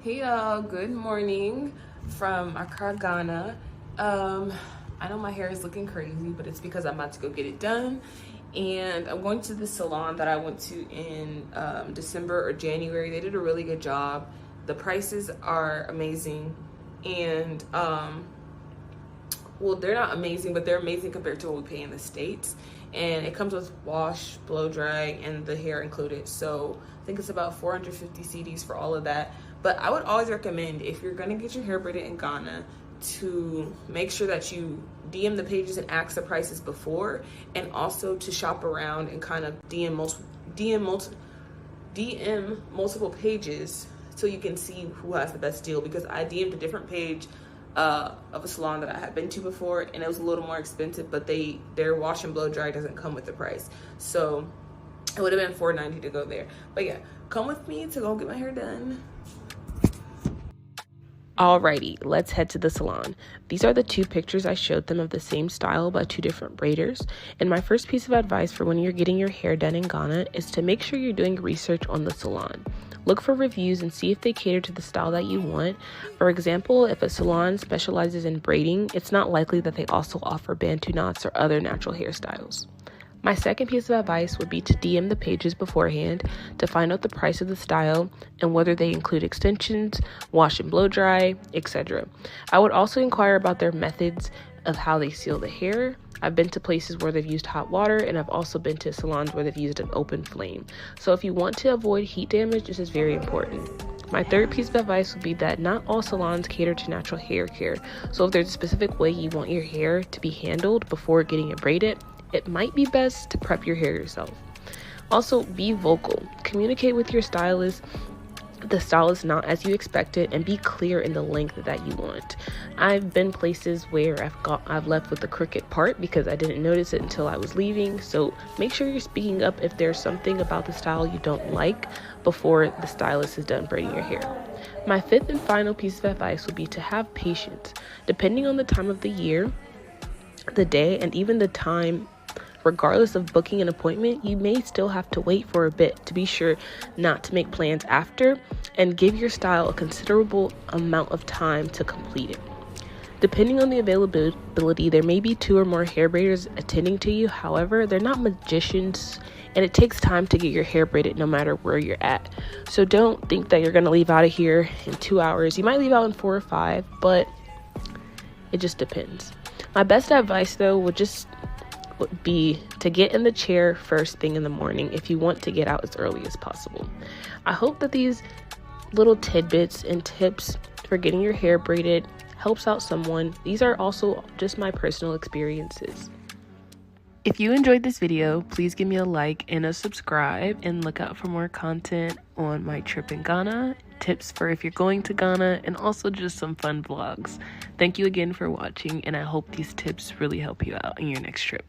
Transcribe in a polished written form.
Hey y'all, good morning from Accra, Ghana. I know my hair is looking crazy, but it's because I'm about to go get it done. And I'm going to the salon that I went to in December or January. They did a really good job. The prices are amazing. And well, they're not amazing, but they're amazing compared to what we pay in the States. And it comes with wash, blow dry, and the hair included. So I think it's about 450 CDs for all of that. But I would always recommend, if you're gonna get your hair braided in Ghana, to make sure that you DM the pages and ask the prices before, and also to shop around and kind of DM multiple pages so you can see who has the best deal. Because I DM'd a different page of a salon that I had been to before, and it was a little more expensive, but their wash and blow dry doesn't come with the price. So it would have been $4.90 to go there. But yeah, come with me to go get my hair done. Alrighty, let's head to the salon. These are the two pictures I showed them of the same style by two different braiders. And my first piece of advice for when you're getting your hair done in Ghana is to make sure you're doing research on the salon. Look for reviews and see if they cater to the style that you want. For example, if a salon specializes in braiding, it's not likely that they also offer bantu knots or other natural hairstyles. My second piece of advice would be to DM the pages beforehand to find out the price of the style and whether they include extensions, wash and blow dry, etc. I would also inquire about their methods of how they seal the hair. I've been to places where they've used hot water, and I've also been to salons where they've used an open flame. So if you want to avoid heat damage, this is very important. My third piece of advice would be that not all salons cater to natural hair care. So if there's a specific way you want your hair to be handled before getting it braided, it might be best to prep your hair yourself. Also, be vocal. Communicate with your stylist the style is not as you expected, and be clear in the length that you want. I've been places where I've left with the crooked part because I didn't notice it until I was leaving. So make sure you're speaking up if there's something about the style you don't like before the stylist is done braiding your hair. My fifth and final piece of advice would be to have patience. Depending on the time of the year, the day, and even the time, regardless of booking an appointment, you may still have to wait for a bit. To be sure not to make plans after, and give your style a considerable amount of time to complete it. Depending on the availability, there may be 2 or more hair braiders attending to you. However, they're not magicians, and it takes time to get your hair braided no matter where you're at. So don't think that you're going to leave out of here in 2 hours. You might leave out in 4 or 5, but it just depends. My best advice, though, would be to get in the chair first thing in the morning if you want to get out as early as possible. I hope that these little tidbits and tips for getting your hair braided helps out someone. These are also just my personal experiences. If you enjoyed this video, please give me a like and a subscribe, and look out for more content on my trip in Ghana, tips for if you're going to Ghana, and also just some fun vlogs. Thank you again for watching, and I hope these tips really help you out in your next trip.